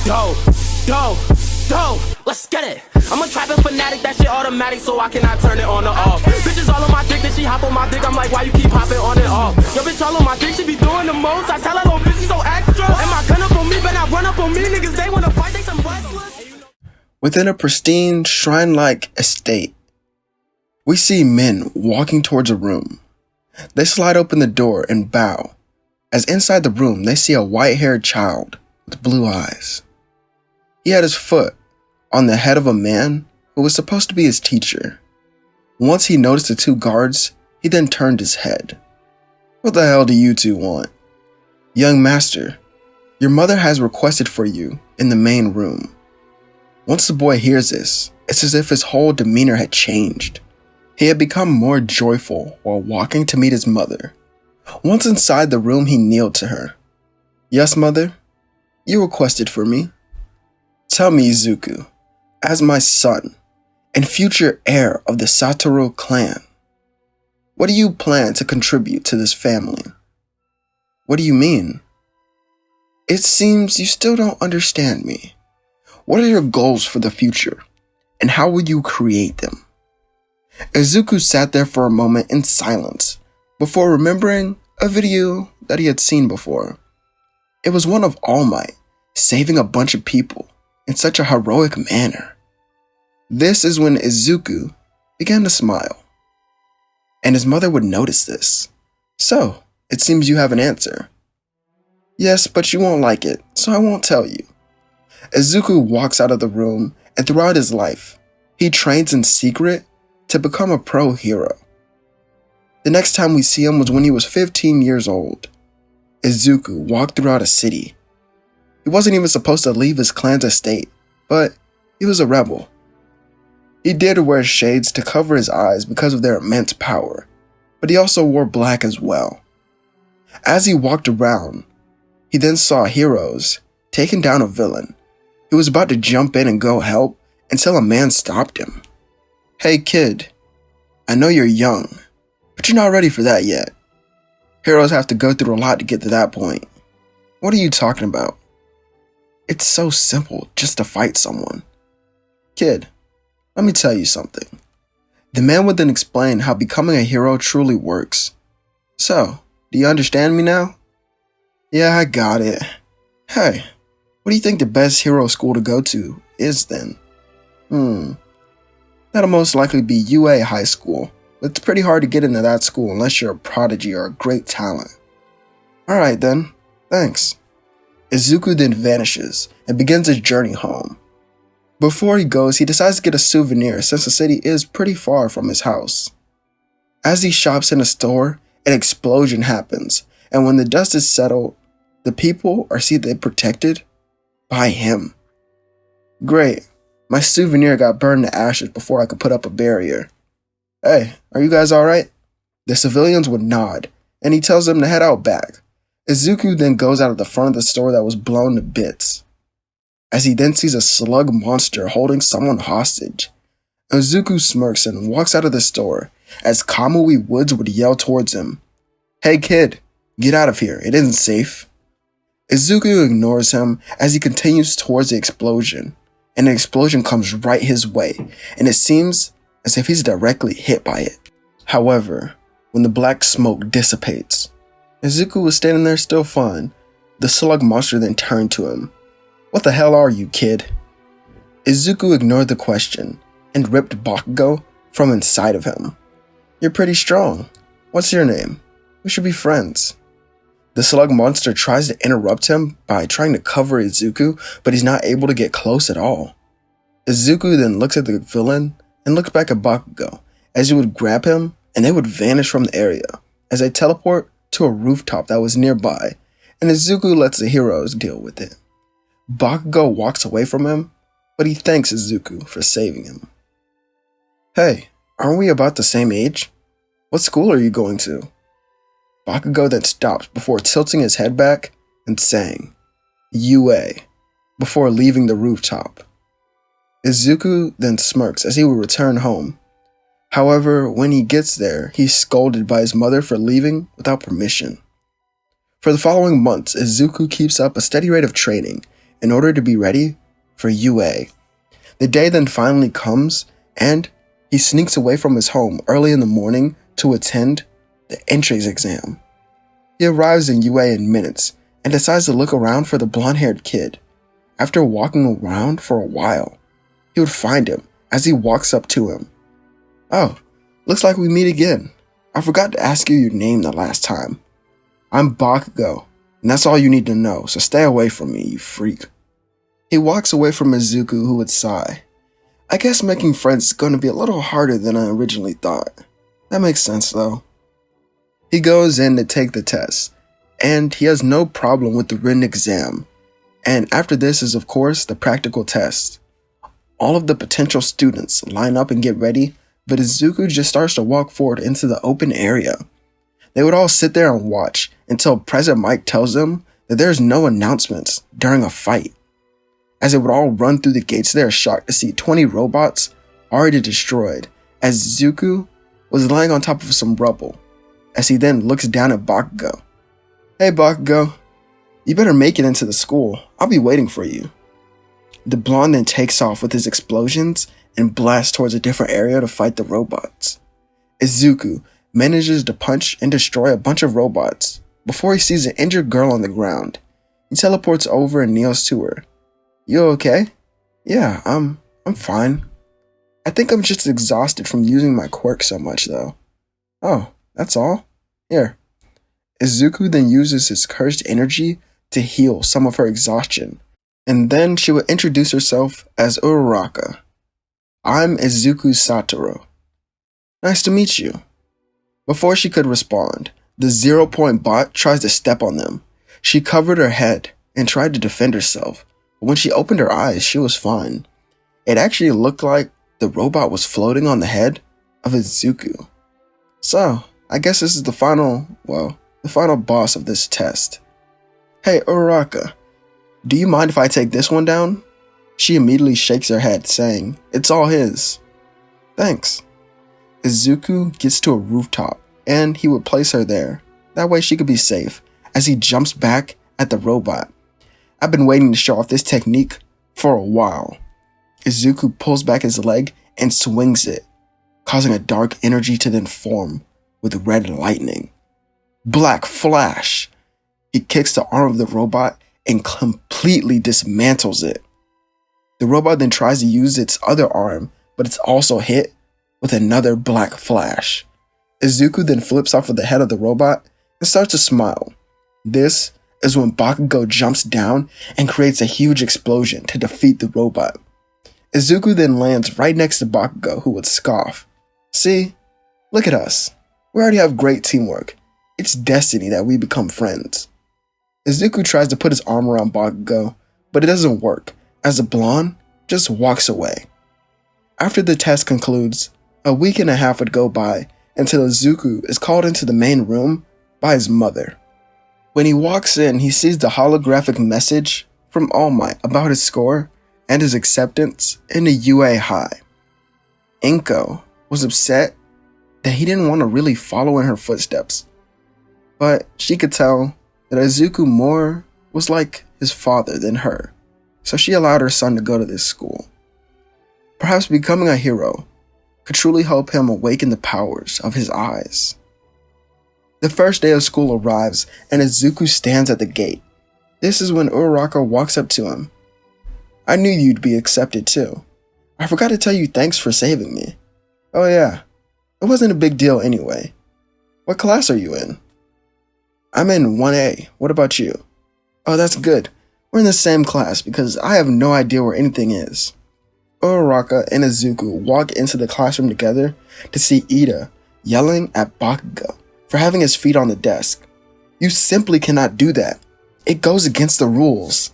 Dope, dope, dope, let's get it. I'm a trapping fanatic, that shit automatic, so I cannot turn it on or off. Bitches all on my dick, then she hop on my dick, I'm like, why you keep hopping on and off? Yo, bitch all on my dick, she be doing the most. I tell her, little bitch, she so extra. And my gun up on me, but not run up on me. Niggas, they wanna fight, they some restless. Within a pristine, shrine-like estate, we see men walking towards a room. They slide open the door and bow, as inside the room they see a white-haired child with blue eyes. He had his foot on the head of a man who was supposed to be his teacher. Once he noticed the two guards, he then turned his head. "What the hell do you two want?" "Young master, your mother has requested for you in the main room." Once the boy hears this, it's as if his whole demeanor had changed. He had become more joyful while walking to meet his mother. Once inside the room, he kneeled to her. "Yes, mother, you requested for me. Tell me, Izuku, as my son and future heir of the Satoru clan, what do you plan to contribute to this family?" "What do you mean?" "It seems you still don't understand me. What are your goals for the future, and how will you create them?" Izuku sat there for a moment in silence before remembering a video that he had seen before. It was one of All Might saving a bunch of people in such a heroic manner. This is when Izuku began to smile, and his mother would notice this. "So, it seems you have an answer." "Yes, but you won't like it, so I won't tell you." Izuku walks out of the room, and throughout his life, he trains in secret to become a pro hero. The next time we see him was when he was 15 years old. Izuku walked throughout a city. He wasn't even supposed to leave his clan's estate, but he was a rebel. He did wear shades to cover his eyes because of their immense power, but he also wore black as well. As he walked around, he then saw heroes taking down a villain. He was about to jump in and go help until a man stopped him. "Hey kid, I know you're young, but you're not ready for that yet. Heroes have to go through a lot to get to that point." "What are you talking about? It's so simple just to fight someone." "Kid, let me tell you something." The man would then explain how becoming a hero truly works. "So, do you understand me now?" "Yeah, I got it. Hey, what do you think the best hero school to go to is then?" That'll most likely be UA High School, but it's pretty hard to get into that school unless you're a prodigy or a great talent." "Alright then, thanks." Izuku then vanishes and begins his journey home. Before he goes, he decides to get a souvenir since the city is pretty far from his house. As he shops in a store, an explosion happens, and when the dust is settled, the people are seen protected by him. "Great, my souvenir got burned to ashes before I could put up a barrier. Hey, are you guys alright?" The civilians would nod, and he tells them to head out back. Izuku then goes out of the front of the store that was blown to bits, as he then sees a slug monster holding someone hostage. Izuku smirks and walks out of the store, as Kamui Woods would yell towards him, "Hey kid, get out of here, it isn't safe." Izuku ignores him as he continues towards the explosion, and the explosion comes right his way, and it seems as if he's directly hit by it. However, when the black smoke dissipates, Izuku was standing there still fine. The slug monster then turned to him. "What the hell are you, kid?" Izuku ignored the question and ripped Bakugo from inside of him. "You're pretty strong. What's your name? We should be friends." The slug monster tries to interrupt him by trying to cover Izuku, but he's not able to get close at all. Izuku then looks at the villain and looks back at Bakugo as he would grab him, and they would vanish from the area as they teleport to a rooftop that was nearby, and Izuku lets the heroes deal with it. Bakugo walks away from him, but he thanks Izuku for saving him. "Hey, aren't we about the same age? What school are you going to?" Bakugo then stops before tilting his head back and saying, "UA," before leaving the rooftop. Izuku then smirks as he will return home. However, when he gets there, he's scolded by his mother for leaving without permission. For the following months, Izuku keeps up a steady rate of training in order to be ready for UA. The day then finally comes, and he sneaks away from his home early in the morning to attend the entrance exam. He arrives in UA in minutes and decides to look around for the blonde-haired kid. After walking around for a while, he would find him as he walks up to him. "Oh, looks like we meet again. I forgot to ask you your name the last time. I'm Bakugo, and that's all you need to know, so stay away from me, you freak." He walks away from Izuku, who would sigh. "I guess making friends is going to be a little harder than I originally thought. That makes sense, though." He goes in to take the test, and he has no problem with the written exam. And after this is, of course, the practical test. All of the potential students line up and get ready, but Izuku just starts to walk forward into the open area. They would all sit there and watch until President Mike tells them that there's no announcements during a fight. As they would all run through the gates, they are shocked to see 20 robots already destroyed, as Izuku was lying on top of some rubble, as he then looks down at Bakugo. "Hey Bakugo, you better make it into the school. I'll be waiting for you." The blonde then takes off with his explosions and blasts towards a different area to fight the robots. Izuku manages to punch and destroy a bunch of robots before he sees an injured girl on the ground. He teleports over and kneels to her. "You okay?" "Yeah, I'm fine. I think I'm just exhausted from using my quirk so much though." "Oh, that's all? Here." Izuku then uses his cursed energy to heal some of her exhaustion, and then she would introduce herself as Uraraka. "I'm Izuku Satoru. Nice to meet you." Before she could respond, the 0-point bot tries to step on them. She covered her head and tried to defend herself, but when she opened her eyes, she was fine. It actually looked like the robot was floating on the head of Izuku. So, I guess this is the final boss of this test. "Hey, Uraraka, do you mind if I take this one down?" She immediately shakes her head, saying, "It's all his." "Thanks." Izuku gets to a rooftop, and he would place her there. That way she could be safe, as he jumps back at the robot. "I've been waiting to show off this technique for a while." Izuku pulls back his leg and swings it, causing a dark energy to then form with red lightning. Black flash! He kicks the arm of the robot and completely dismantles it. The robot then tries to use its other arm, but it's also hit with another black flash. Izuku then flips off of the head of the robot and starts to smile. This is when Bakugo jumps down and creates a huge explosion to defeat the robot. Izuku then lands right next to Bakugo, who would scoff. "See? Look at us. We already have great teamwork. It's destiny that we become friends." Izuku tries to put his arm around Bakugo, but it doesn't work, as the blonde just walks away. After the test concludes, a week and a half would go by until Izuku is called into the main room by his mother. When he walks in, he sees the holographic message from All Might about his score and his acceptance into UA High. Inko was upset that he didn't want to really follow in her footsteps, but she could tell that Izuku more was like his father than her, so she allowed her son to go to this school. Perhaps becoming a hero could truly help him awaken the powers of his eyes. The first day of school arrives, and Izuku stands at the gate. This is when Uraraka walks up to him. "I knew you'd be accepted too. I forgot to tell you thanks for saving me." "Oh yeah, it wasn't a big deal anyway. What class are you in?" "I'm in 1A. What about you?" "Oh, that's good. We're in the same class because I have no idea where anything is." Uraraka and Izuku walk into the classroom together to see Ida yelling at Bakugo for having his feet on the desk. "You simply cannot do that. It goes against the rules."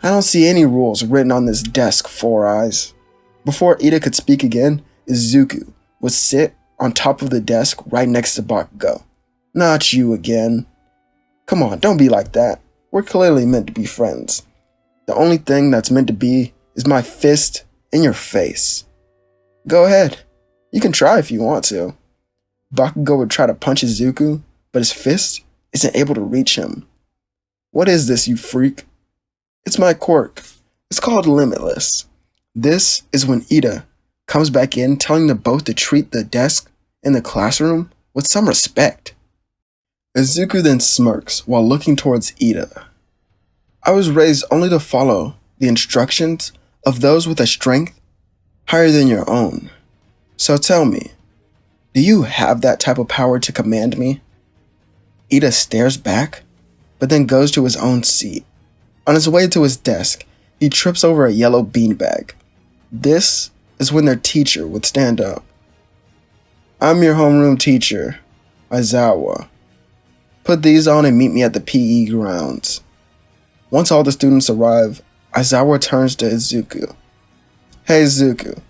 "I don't see any rules written on this desk, Four Eyes." Before Ida could speak again, Izuku would sit on top of the desk right next to Bakugo. "Not you again. Come on, don't be like that. We're clearly meant to be friends. The only thing that's meant to be is my fist in your face." "Go ahead. You can try if you want to." Bakugo would try to punch Izuku, but his fist isn't able to reach him. "What is this, you freak?" It's my quirk. It's called Limitless. This is when Ida comes back in telling them both to treat the desk in the classroom with some respect. Izuku then smirks while looking towards Ida. I was raised only to follow the instructions of those with a strength higher than your own. So tell me, do you have that type of power to command me? Ida stares back, but then goes to his own seat. On his way to his desk, he trips over a yellow beanbag. This is when their teacher would stand up. I'm your homeroom teacher, Aizawa. Put these on and meet me at the PE grounds. Once all the students arrive, Aizawa turns to Izuku. Hey Izuku,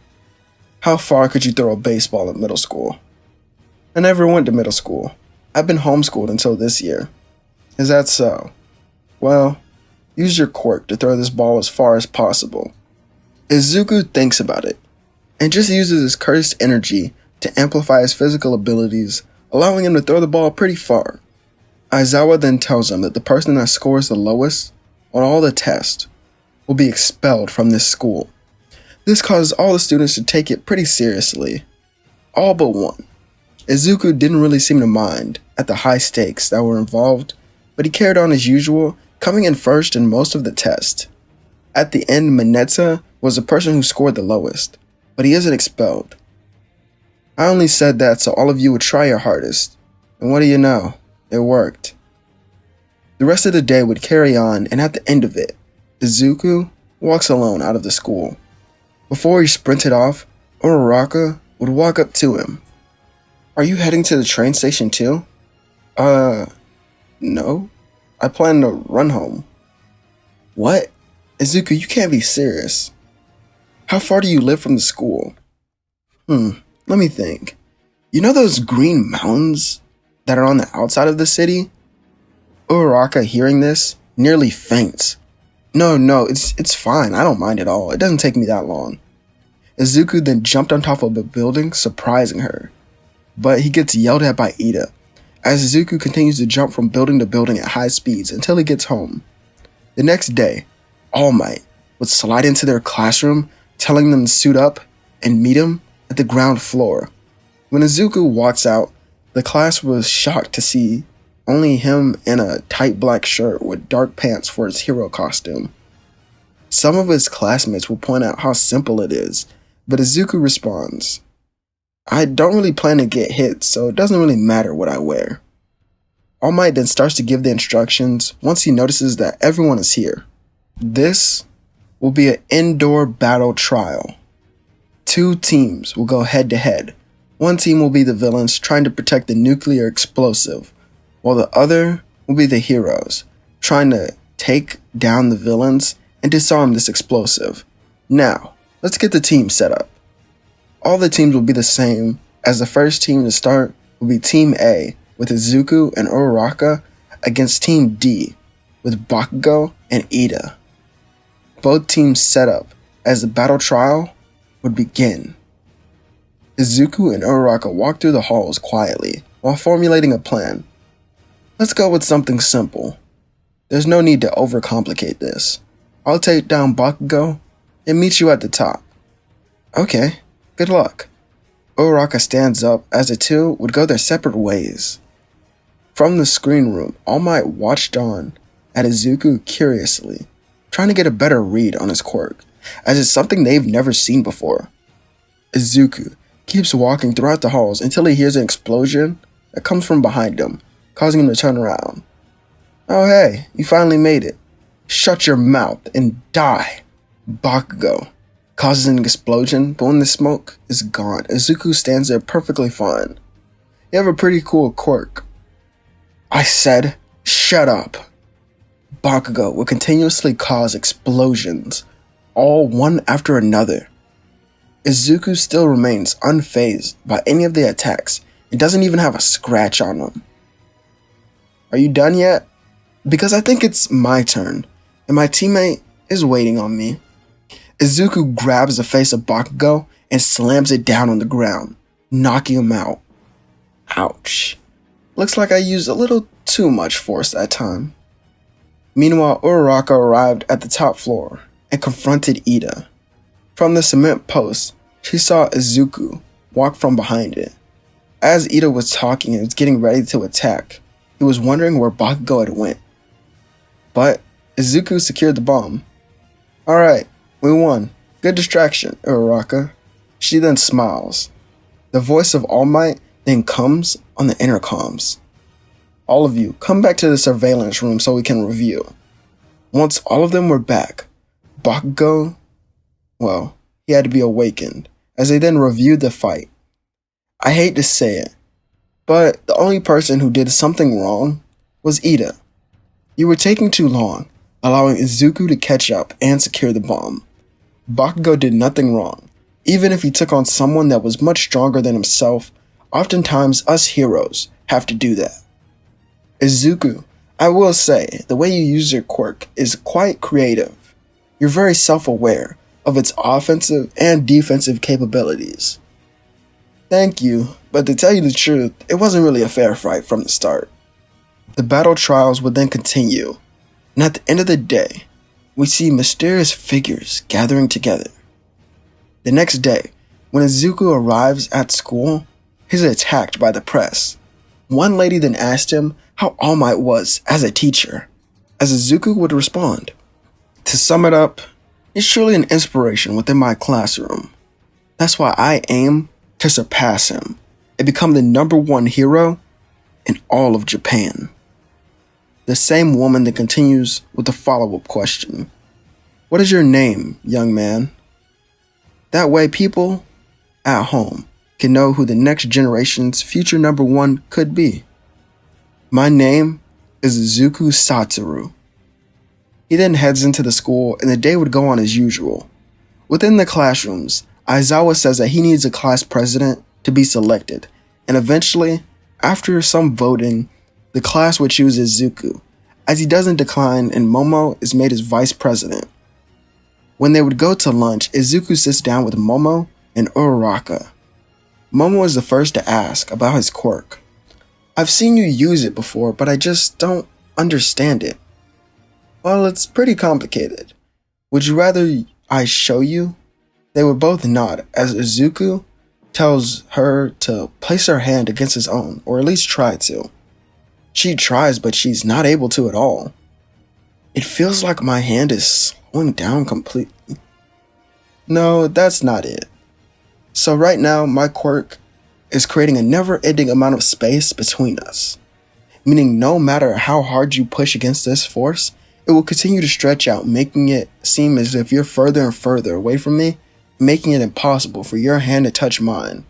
how far could you throw a baseball in middle school? I never went to middle school. I've been homeschooled until this year. Is that so? Well, use your quirk to throw this ball as far as possible. Izuku thinks about it, and just uses his cursed energy to amplify his physical abilities, allowing him to throw the ball pretty far. Aizawa then tells him that the person that scores the lowest on all the tests will be expelled from this school. This causes all the students to take it pretty seriously. All but one. Izuku didn't really seem to mind at the high stakes that were involved, but he carried on as usual, coming in first in most of the tests. At the end, Mineta was the person who scored the lowest, but he isn't expelled. I only said that so all of you would try your hardest, and what do you know? It worked. The rest of the day would carry on, and at the end of it, Izuku walks alone out of the school. Before he sprinted off, Uraraka would walk up to him. Are you heading to the train station too? No. I plan to run home. What? Izuku, you can't be serious. How far do you live from the school? Let me think. You know those green mountains that are on the outside of the city? Uraraka, hearing this, nearly faints. No, it's fine. I don't mind at all. It doesn't take me that long. Izuku then jumped on top of a building, surprising her. But he gets yelled at by Ida, as Izuku continues to jump from building to building at high speeds until he gets home. The next day, All Might would slide into their classroom, telling them to suit up and meet him at the ground floor. When Izuku walks out, the class was shocked to see only him in a tight black shirt with dark pants for his hero costume. Some of his classmates will point out how simple it is, but Izuku responds, I don't really plan to get hit, so it doesn't really matter what I wear. All Might then starts to give the instructions once he notices that everyone is here. This will be an indoor battle trial. 2 teams will go head to head. One team will be the villains trying to protect the nuclear explosive, while the other will be the heroes trying to take down the villains and disarm this explosive. Now, let's get the team set up. All the teams will be the same, as the first team to start will be Team A with Izuku and Uraraka against Team D with Bakugo and Ida. Both teams set up as the battle trial would begin. Izuku and Uraraka walk through the halls quietly while formulating a plan. Let's go with something simple. There's no need to overcomplicate this. I'll take down Bakugo and meet you at the top. Okay. Good luck. Uraraka stands up as the two would go their separate ways. From the screen room, All Might watched on at Izuku curiously, trying to get a better read on his quirk, as it's something they've never seen before. Izuku keeps walking throughout the halls until he hears an explosion that comes from behind him, causing him to turn around. Oh hey, you finally made it. Shut your mouth and die. Bakugo causes an explosion, but when the smoke is gone, Izuku stands there perfectly fine. You have a pretty cool quirk. I said, shut up. Bakugo will continuously cause explosions, all one after another. Izuku still remains unfazed by any of the attacks and doesn't even have a scratch on him. Are you done yet? Because I think it's my turn, and my teammate is waiting on me. Izuku grabs the face of Bakugo and slams it down on the ground, knocking him out. Ouch. Looks like I used a little too much force that time. Meanwhile, Uraraka arrived at the top floor and confronted Ida. From the cement post, she saw Izuku walk from behind it. As Ida was talking and was getting ready to attack, he was wondering where Bakugo had went. But Izuku secured the bomb. Alright, we won. Good distraction, Uraraka. She then smiles. The voice of All Might then comes on the intercoms. All of you, come back to the surveillance room so we can review. Once all of them were back, Bakugo, well, he had to be awakened, as they then reviewed the fight. I hate to say it, but the only person who did something wrong was Ida. You were taking too long, allowing Izuku to catch up and secure the bomb. Bakugo did nothing wrong. Even if he took on someone that was much stronger than himself, oftentimes us heroes have to do that. Izuku, I will say, the way you use your quirk is quite creative. You're very self-aware of its offensive and defensive capabilities. Thank you, but to tell you the truth, it wasn't really a fair fight from the start. The battle trials would then continue, and at the end of the day, we see mysterious figures gathering together. The next day, when Izuku arrives at school, he's attacked by the press. One lady then asked him how All Might was as a teacher, as Izuku would respond. To sum it up, he's truly an inspiration within my classroom. That's why I aim to surpass him and become the #1 hero in all of Japan. The same woman then continues with the follow-up question. What is your name, young man? That way people at home can know who the next generation's future #1 could be. My name is Izuku Satoru. He then heads into the school and the day would go on as usual. Within the classrooms, Aizawa says that he needs a class president to be selected, and eventually, after some voting, the class would choose Izuku, as he doesn't decline and Momo is made his vice president. When they would go to lunch, Izuku sits down with Momo and Uraraka. Momo is the first to ask about his quirk. I've seen you use it before, but I just don't understand it. Well, it's pretty complicated. Would you rather I show you? They would both nod as Izuku tells her to place her hand against his own, or at least try to. She tries, but she's not able to at all. It feels like my hand is slowing down completely. No, that's not it. So right now, my quirk is creating a never-ending amount of space between us. Meaning no matter how hard you push against this force, it will continue to stretch out, making it seem as if you're further and further away from me, making it impossible for your hand to touch mine.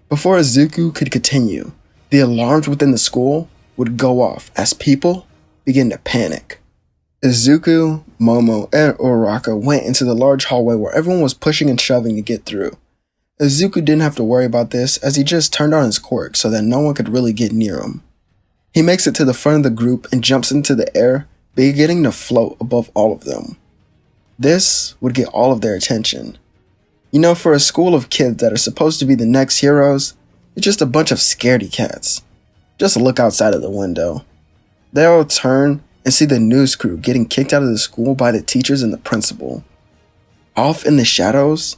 Before Izuku could continue, the alarms within the school would go off as people begin to panic. Izuku, Momo, and Uraraka went into the large hallway where everyone was pushing and shoving to get through. Izuku didn't have to worry about this as he just turned on his quirk so that no one could really get near him. He makes it to the front of the group and jumps into the air, beginning to float above all of them. This would get all of their attention. You know, for a school of kids that are supposed to be the next heroes, it's just a bunch of scaredy cats. Just look outside of the window. They all turn and see the news crew getting kicked out of the school by the teachers and the principal. Off in the shadows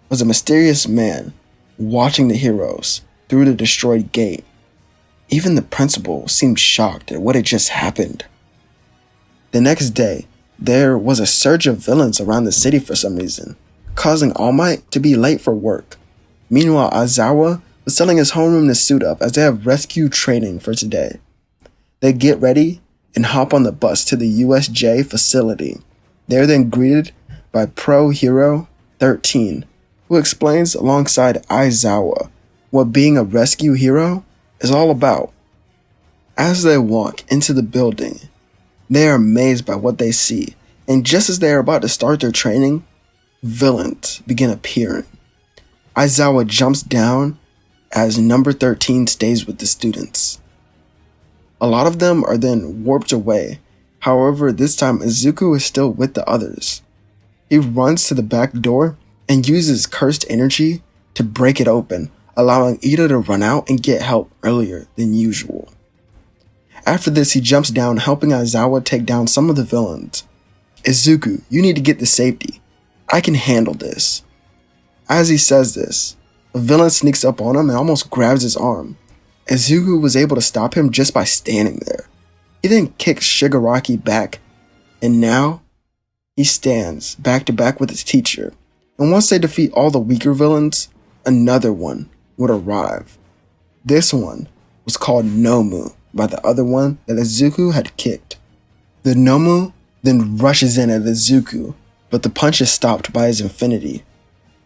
was a mysterious man watching the heroes through the destroyed gate. Even the principal seemed shocked at what had just happened. The next day, there was a surge of villains around the city for some reason, causing All Might to be late for work. Meanwhile, Aizawa was telling his homeroom to suit up as they have rescue training for today. They get ready and hop on the bus to the USJ facility. They are then greeted by Pro Hero 13, who explains alongside Aizawa what being a rescue hero is all about. As they walk into the building, they are amazed by what they see, and just as they are about to start their training, villains begin appearing. Aizawa jumps down as number 13 stays with the students. A lot of them are then warped away. However, this time Izuku is still with the others. He runs to the back door and uses cursed energy to break it open, allowing Ida to run out and get help earlier than usual. After this, he jumps down, helping Aizawa take down some of the villains. Izuku, you need to get to safety. I can handle this. As he says this, a villain sneaks up on him and almost grabs his arm. Izuku was able to stop him just by standing there. He then kicks Shigaraki back, and now he stands back to back with his teacher. And once they defeat all the weaker villains, another one would arrive. This one was called Nomu by the other one that Izuku had kicked. The Nomu then rushes in at Izuku, but the punch is stopped by his infinity.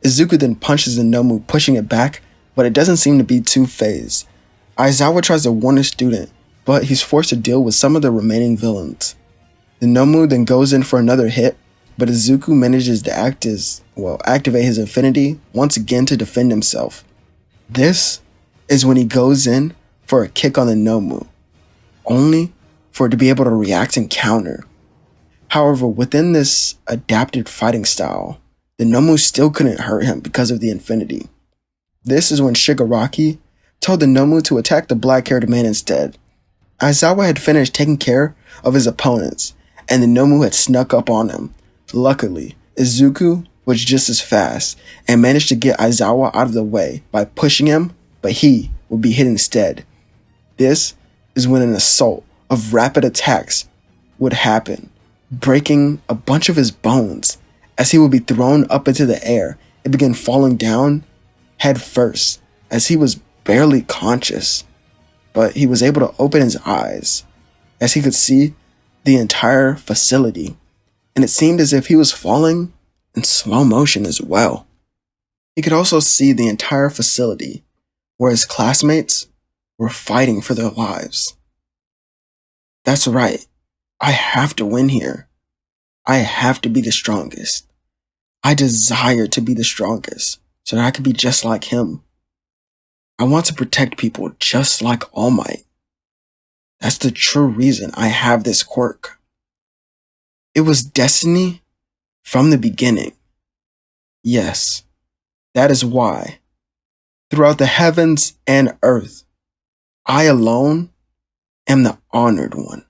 Izuku then punches the Nomu, pushing it back, but it doesn't seem to be too phased. Aizawa tries to warn his student, but he's forced to deal with some of the remaining villains. The Nomu then goes in for another hit, but Izuku manages to activate his infinity once again to defend himself. This is when he goes in for a kick on the Nomu, only for it to be able to react and counter. However, within this adapted fighting style, the Nomu still couldn't hurt him because of the infinity. This is when Shigaraki told the Nomu to attack the black-haired man instead. Aizawa had finished taking care of his opponents, and the Nomu had snuck up on him. Luckily, Izuku was just as fast and managed to get Aizawa out of the way by pushing him, but he would be hit instead. This is when an assault of rapid attacks would happen, breaking a bunch of his bones as he would be thrown up into the air and begin falling down head first as he was barely conscious. But he was able to open his eyes as he could see the entire facility, and it seemed as if he was falling in slow motion as well. He could also see the entire facility where his classmates were fighting for their lives. That's right, I have to win here. I have to be the strongest. I desire to be the strongest so that I could be just like him. I want to protect people just like All Might. That's the true reason I have this quirk. It was destiny from the beginning. Yes, that is why, throughout the heavens and earth, I alone am the honored one.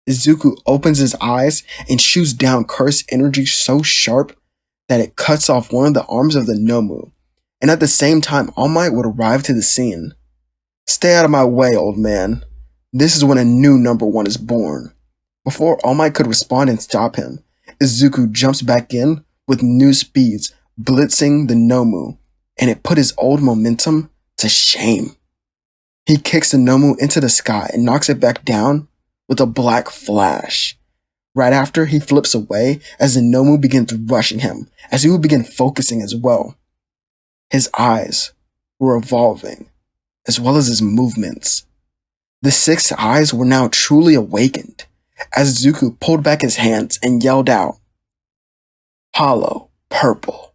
Izuku opens his eyes and shoots down cursed energy so sharp that it cuts off one of the arms of the Nomu, and at the same time All Might would arrive to the scene. Stay out of my way, old man. This is when a new number one is born. Before All Might could respond and stop him, Izuku jumps back in with new speeds, blitzing the Nomu, and it put his old momentum to shame. He kicks the Nomu into the sky and knocks it back down with a black flash. Right after, he flips away as the Nomu begins rushing him, as he would begin focusing as well. His eyes were evolving, as well as his movements. The six eyes were now truly awakened, as Zuko pulled back his hands and yelled out, "Hollow Purple."